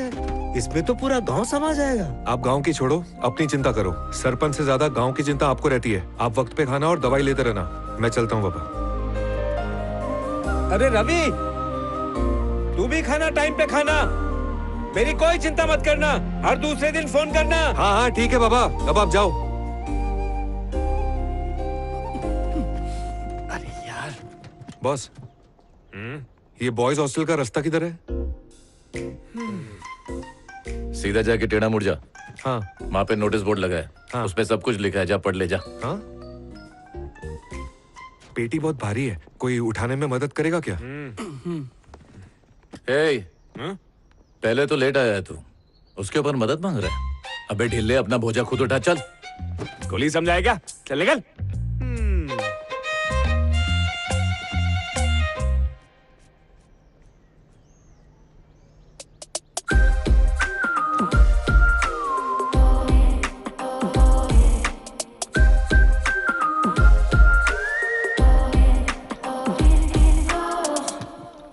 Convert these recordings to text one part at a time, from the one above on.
है, इसमें तो पूरा गांव समा जाएगा। आप गांव की छोड़ो, अपनी चिंता करो। सरपंच से ज्यादा गांव की चिंता आपको रहती है। आप वक्त पे खाना और दवाई लेते रहना। मैं चलता हूँ बाबा। अरे रवि, तू भी खाना टाइम पे खाना। मेरी कोई चिंता मत करना, हर दूसरे दिन फोन करना। हाँ हाँ ठीक है बाबा, अब आप जाओ। अरे यार बॉस, ये बॉयज हॉस्टल का रास्ता किधर है? सीधा जाके टेढ़ा मुड़ जा। हाँ वहाँ पे नोटिस बोर्ड लगा है। हाँ। उस पे सब कुछ लिखा है, जा पढ़ ले जा। हाँ, पेटी बहुत भारी है, कोई उठाने में मदद करेगा क्या? हे, पहले तो लेट आया है तू, उसके ऊपर मदद मांग रहा है। अबे ढिल्ले, अपना भोजा खुद उठा। चल, गोली समझाएगा, चल निकल।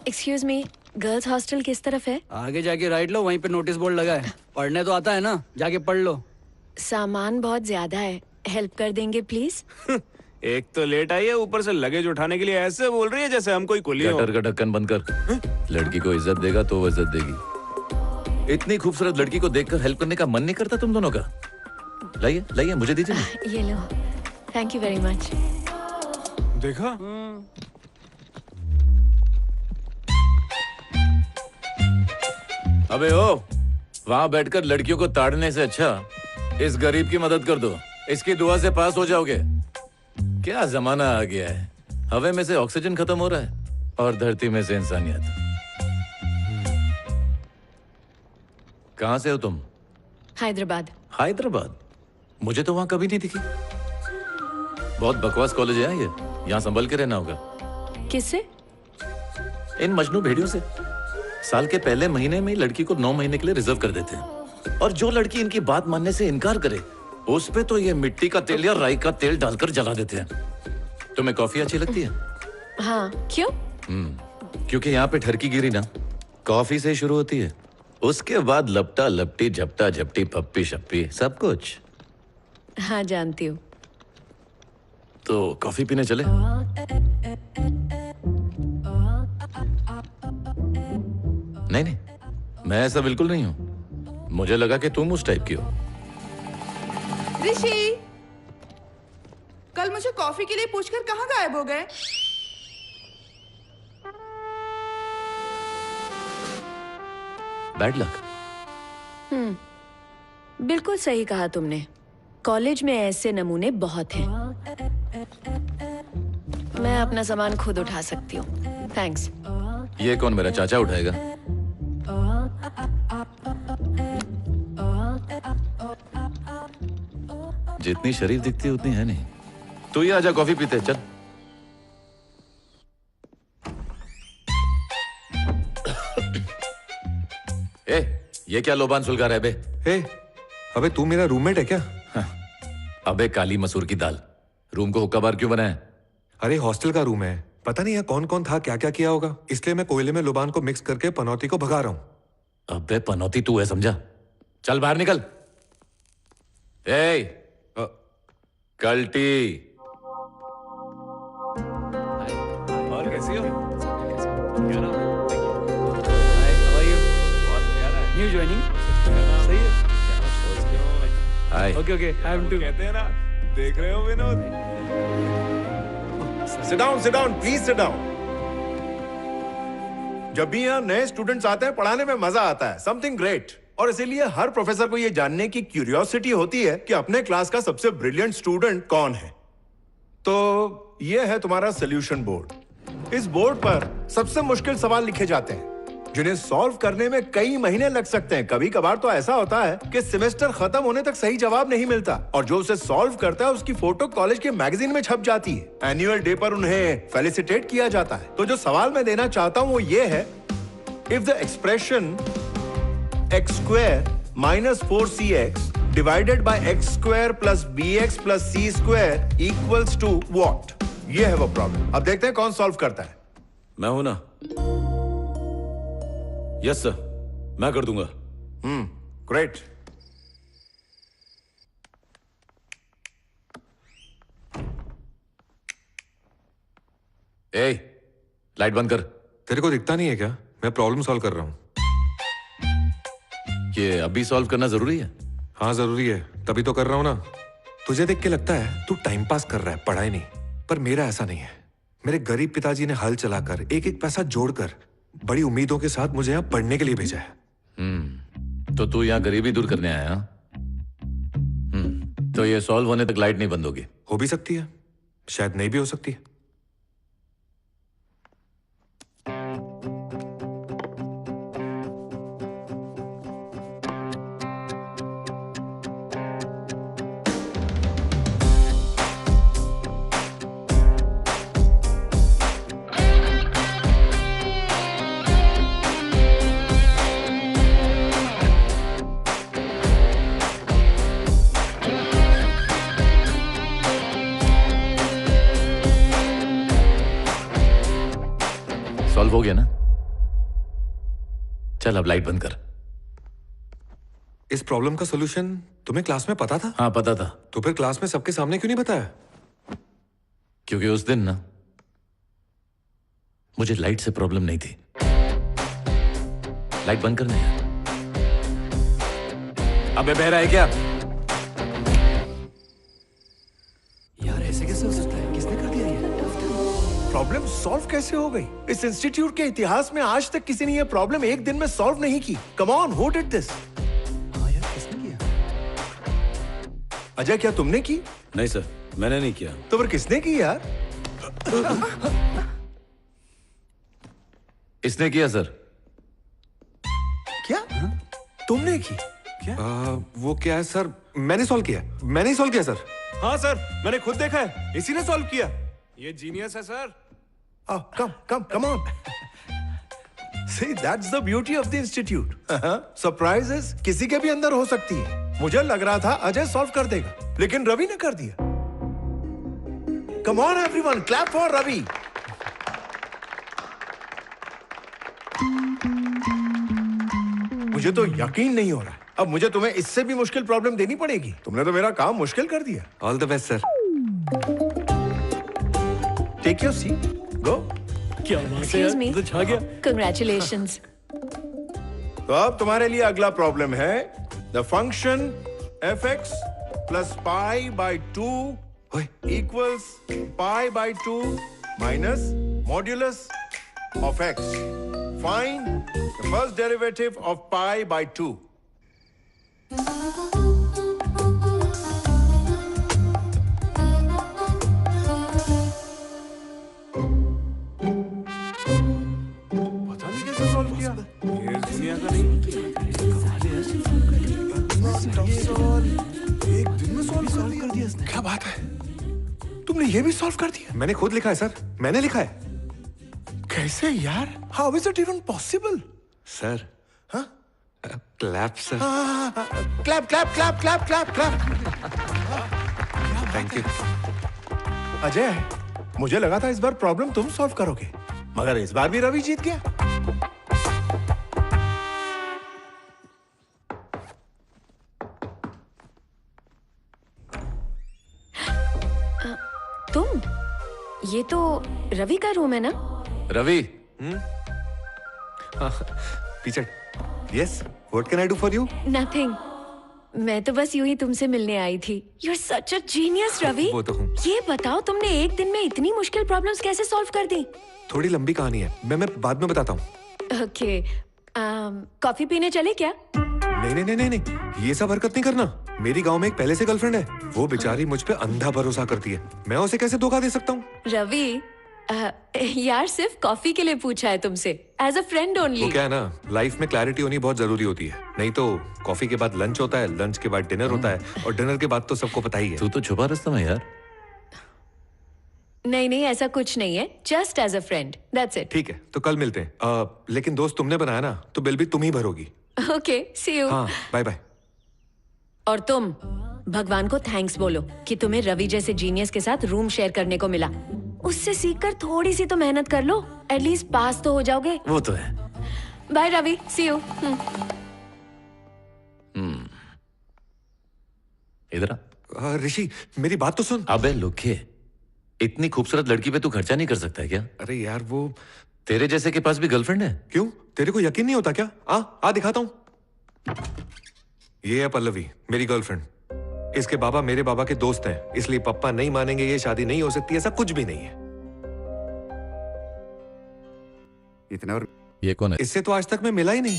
एक्सक्यूज मी, गर्ल्स हॉस्टल किस तरफ है? आगे जाके राइट लो, वहीं पे नोटिस बोर्ड लगा है। पढ़ने तो आता है ना, जाके पढ़ लो। सामान बहुत ज्यादा है, हेल्प कर देंगे प्लीज? एक तो लेट आई है, ऊपर से लगेज उठाने के लिए ऐसे बोल रही है जैसे हम कोई कुली हो। गटर का ढक्कन बंद कर। लड़की को इज्जत देगा तो वो इज्जत देगी। इतनी खूबसूरत लड़की को देखकर हेल्प करने का मन नहीं करता तुम दोनों का? लाइए लाइए, मुझे दीजिए ना। ये लो, थैंक यू वेरी मच। देखा? अबे ओ, वहां बैठकर लड़कियों को ताड़ने से अच्छा इस गरीब की मदद कर दो। इसकी दुआ से पास हो जाओगे। क्या जमाना आ गया है, हवा में से ऑक्सीजन खत्म हो रहा है और धरती में से इंसानियत। कहां से हो तुम? हैदराबाद। हैदराबाद? मुझे तो वहां कभी नहीं दिखी। बहुत बकवास कॉलेज है ये, यहाँ संभल के रहना होगा। किससे? इन मजनू भेड़ियों से। साल के पहले महीने में लड़की को 9 महीने के लिए रिजर्व कर देते हैं, और जो लड़की इनकी बात मानने से इनकार करे उस पे तो ये मिट्टी का तेल या राई का तेल डालकर जला देते हैं। तुम्हें कॉफी अच्छी लगती है? हाँ, क्यों? क्योंकि यहाँ पे ठरकी गिरी ना कॉफी से शुरू होती है, उसके बाद लपटा लपटी, झपटा झपटी, पप्पी शप्पी, सब कुछ। हाँ जानती हूँ। तो कॉफी पीने चले? नहीं नहीं, मैं ऐसा बिल्कुल नहीं हूं। मुझे लगा कि तुम उस टाइप की हो। ऋषि, कल मुझे कॉफी के लिए पूछकर कहाँ गायब हो गए? Bad luck. बिल्कुल सही कहा तुमने। कॉलेज में ऐसे नमूने बहुत हैं। मैं अपना सामान खुद उठा सकती हूँ, थैंक्स। ये कौन, मेरा चाचा उठाएगा? जितनी शरीफ दिखती है उतनी है नहीं। तू ही आजा, कॉफी पीते चल। ये क्या लोबान सुलगा रहा है बे? अबे तू मेरा रूममेट है क्या? अबे काली मसूर की दाल, रूम को हुक्का बार क्यों बनाया? अरे हॉस्टल का रूम है, पता नहीं यहाँ कौन कौन था, क्या क्या किया होगा, इसलिए मैं कोयले में लोबान को मिक्स करके पनौती को भगा रहा हूँ। अबे पनौती तू है समझा? चल बाहर निकल। कल्टी। और कैसी हो? New joining? सही है। Hi. Okay okay, I am too. कहते हैं ना, देख रहे हो Vinod? Sit down, please sit down. जब भी यहाँ नए स्टूडेंट्स आते हैं पढ़ाने में मजा आता है, समथिंग ग्रेट। और इसीलिए हर प्रोफेसर को यह जानने की क्यूरियोसिटी होती है कि अपने क्लास का सबसे ब्रिलियंट स्टूडेंट कौन है। तो यह है तुम्हारा सॉल्यूशन बोर्ड। इस बोर्ड पर सबसे मुश्किल सवाल लिखे जाते हैं जिन्हें सॉल्व करने में कई महीने लग सकते हैं। कभी कभार तो ऐसा होता है कि सेमेस्टर खत्म होने तक सही जवाब नहीं मिलता, और जो उसे सॉल्व करता है उसकी फोटो कॉलेज के मैगजीन में छप जाती है। एनुअल डे पर उन्हें फेलिसिटेट किया जाता है। तो जो सवाल मैं देना चाहता हूं वो ये है, if the expression x square minus 4cx divided by x square plus bx plus c square equals to what? ये है वो प्रॉब्लम। अब देखते हैं कौन सॉल्व करता है। मैं हूं ना? यस सर, मैं कर दूंगा। ग्रेट। ए, लाइट बंद कर। तेरे को दिखता नहीं है क्या? मैं प्रॉब्लम सॉल्व कर रहा हूँ। ये अभी सॉल्व करना जरूरी है? हाँ जरूरी है, तभी तो कर रहा हूँ ना। तुझे देख के लगता है तू टाइम पास कर रहा है, पढ़ाई नहीं। पर मेरा ऐसा नहीं है। मेरे गरीब पिताजी ने हल चलाकर एक एक पैसा जोड़कर बड़ी उम्मीदों के साथ मुझे यहाँ पढ़ने के लिए भेजा है। तो तू यहाँ गरीबी दूर करने आया? तो ये सॉल्व होने तक लाइट नहीं बंद होगी? हो भी सकती है, शायद नहीं भी हो सकती है। सॉल्व हो गया ना? चल अब लाइट बंद कर। इस प्रॉब्लम का सॉल्यूशन तुम्हें क्लास में पता था? हाँ पता था। तो फिर क्लास में सबके सामने क्यों नहीं बताया? क्योंकि उस दिन ना मुझे लाइट से प्रॉब्लम नहीं थी। लाइट बंद करना है। अबे बहरा है क्या? यार ऐसे कैसे हो सकता है? किसने कर दिया ये? प्रॉब्लम सॉल्व कैसे हो गई? इस इंस्टीट्यूट के इतिहास में आज तक किसी ने यह प्रॉब्लम एक दिन में सॉल्व नहीं की। Come on, who did this? हाँ यार, किसने किया? अजय, क्या तुमने की? नहीं सर, मैंने नहीं किया। तो फिर किसने की यार? इसने किया सर। क्या? तुमने की? वो क्या है सर? मैंने सॉल्व किया। मैंने ही सॉल्व किया सर। हाँ सर, मैंने खुद देखा है, इसी ने सॉल्व किया। ये जीनियस है sir. Come on. See, that's the beauty of the institute. Surprises किसी के भी अंदर हो सकती है। मुझे लग रहा था अजय सॉल्व कर देगा, लेकिन रवि ने कर दिया। Come on everyone, clap for Ravi. मुझे तो यकीन नहीं हो रहा। अब मुझे तुम्हें इससे भी मुश्किल प्रॉब्लम देनी पड़ेगी। तुमने तो मेरा काम मुश्किल कर दिया। All the best sir. Take your seat, go. क्या बात है Excuse me. यार, तो छा गया। Congratulations. तो अब तुम्हारे लिए अगला प्रॉब्लम है the function fx plus pi by 2 equals pi by 2 minus modulus of x. Find the first derivative of pi by 2. पता नहीं कैसे सॉल्व किया। ये दुनिया का नहीं। एक दिन में सॉल्व कर दिया इसने। क्या बात है? तुमने ये भी सॉल्व कर दिया? मैंने खुद लिखा है सर, मैंने लिखा है। कैसे यार? How is it even possible? Sir clap sir. Clap clap clap clap clap clap. Thank you. Ajay, मुझे लगा था इस बार प्रॉब्लम तुम सॉल्व करोगे, मगर इस बार भी रवि जीत गया। तुम? ये तो रवि का रूम है ना? रवि, पीछे। Yes, what can I do for you? Nothing. मैं तो बस यूं ही तुमसे मिलने आई थी। You are such a genius Ravi. वो तो हूँ। ये बताओ तुमने एक दिन में इतनी मुश्किल प्रॉब्लम्स कैसे सॉल्व कर दी? थोड़ी लंबी कहानी है, मैं बाद में बताता हूँ। ओके, कॉफी पीने चले क्या? नहीं नहीं नहीं नहीं नहीं, ये सब हरकत नहीं करना। मेरी गांव में एक पहले से गर्लफ्रेंड है, वो बेचारी मुझ पे अंधा भरोसा करती है। मैं उसे कैसे धोखा दे सकता हूँ? रवि, यार सिर्फ कॉफी के लिए पूछा है तुमसे, एज अ फ्रेंड वो ओनली। क्या है ना, लाइफ में क्लैरिटी होनी बहुत जरूरी होती है। नहीं तो कॉफी के बाद लंच होता है, लंच के बाद डिनर होता है, और डिनर के बाद तो सबको पता ही है। तू तो छुपा रस्तम है यार। नहीं नहीं, ऐसा कुछ नहीं है, just as a friend, that's it. ठीक है, तो कल मिलते हैं। लेकिन दोस्त तुमने बनाया ना, तो बिल भी तुम ही भरोगी। Okay, see you. हाँ, बाय बाय। और तुम भगवान को थैंक्स बोलो कि तुम्हें रवि जैसे जीनियस के साथ रूम शेयर करने को मिला। उससे सीखकर थोड़ी सी तो मेहनत कर लो, एटलीस्ट पास तो हो जाओगे। वो तो है। Bye Ravi, see you. इधर आ। ऋषि मेरी बात तो सुन। अबे लुखे, इतनी खूबसूरत लड़की पे तू खर्चा नहीं कर सकता है क्या? अरे यार वो तेरे जैसे के पास भी गर्लफ्रेंड है? क्यों, तेरे को यकीन नहीं होता क्या? आ दिखाता हूं। ये है पल्लवी, मेरी गर्लफ्रेंड। इसके बाबा मेरे बाबा के दोस्त हैं, इसलिए पापा नहीं मानेंगे, ये शादी नहीं हो सकती, ऐसा कुछ भी नहीं है। इतना और ये कौन है? इससे तो आज तक मैं मिला ही नहीं।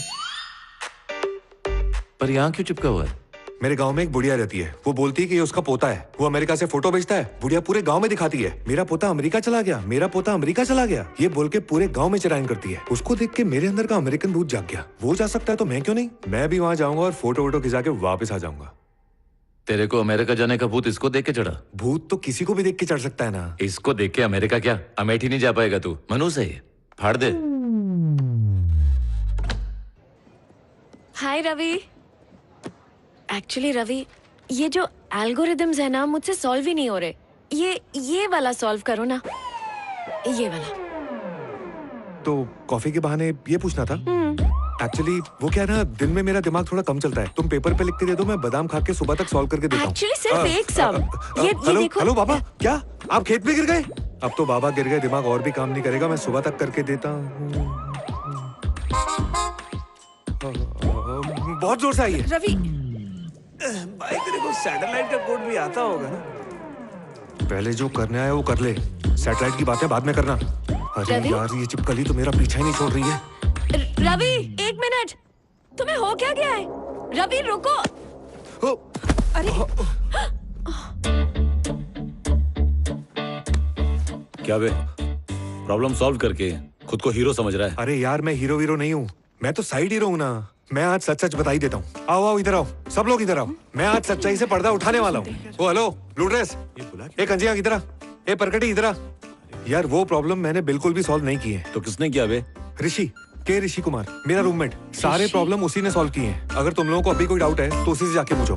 पर यहाँ क्यों चिपका हुआ है? मेरे गांव में एक बुढ़िया रहती है, वो बोलती है कि ये उसका पोता है। वो अमेरिका से फोटो भेजता है, बुढ़िया पूरे गांव में दिखाती है, मेरा पोता अमेरिका चला गया, मेरा पोता अमेरिका चला गया, ये बोल के पूरे गांव में चिरायन करती है। उसको देख के मेरे अंदर का अमेरिकन भूत जाग गया। वो जा सकता है तो मैं क्यों नहीं? मैं भी वहां जाऊंगा और फोटो वोटो खिंचा के वापस आ जाऊंगा। तेरे को अमेरिका जाने का भूत इसको देख के चढ़ा? भूत तो किसी को भी देख के चढ़ सकता है ना। इसको देख के अमेरिका क्या, अमेठी नहीं जा पाएगा तू। मनु से ही फाड़ दे। हाय रवि। एक्चुअली रवि, ये जो एल्गोरिदम्स है ना, मुझसे सॉल्व ही नहीं हो रहे। ये वाला सॉल्व करो ना, ये वाला। तो कॉफी के बहाने ये पूछना था। एक्चुअली वो क्या है ना, दिन में मेरा दिमाग थोड़ा कम चलता है। तुम पेपर पे लिख के दे दो, मैं बादाम खा के सुबह तक सॉल्व करके देता हूँ। एक्चुअली सिर्फ एक सम। ये हेलो देखो। हेलो बाबा, क्या आप खेत में गिर गए? अब तो बाबा गिर गए, दिमाग और भी काम नहीं करेगा, मैं सुबह तक करके देता हूँ। बहुत जोर से आई है। रवि, भाई तेरे को सैटेलाइट का कोड भी आता होगा ना? पहले जो करना है वो कर ले, सैटेलाइट की बातें बाद में करना। अरे रवि? यार ये चिपकली तो मेरा पीछा ही नहीं छोड़ रही है। रवि, एक मिनट, तुम्हें हो क्या गया है? रवि रुको। ओ, अरे क्या बे, प्रॉब्लम सॉल्व करके खुद को हीरो समझ रहा है? अरे यार मैं हीरो वीरो नहीं हूँ, मैं तो साइड हीरो हूँ ना। मैं आज सच सच बता ही देता हूँ। आओ आओ इधर आओ, सब लोग इधर आओ। मैं आज सच्चाई से पर्दा उठाने वाला हूँ। ओ हेलो ब्लू ड्रेस, ए कंजिया इधर आ, ए परकटी इधर आ। यार वो प्रॉब्लम मैंने बिल्कुल भी सॉल्व नहीं की है। तो किसने किया बे? ऋषि कुमार, मेरा रूममेट। सारे प्रॉब्लम उसी ने सॉल्व किए हैं। अगर तुम लोगों को अभी कोई डाउट है तो उसी से जाके पूछो।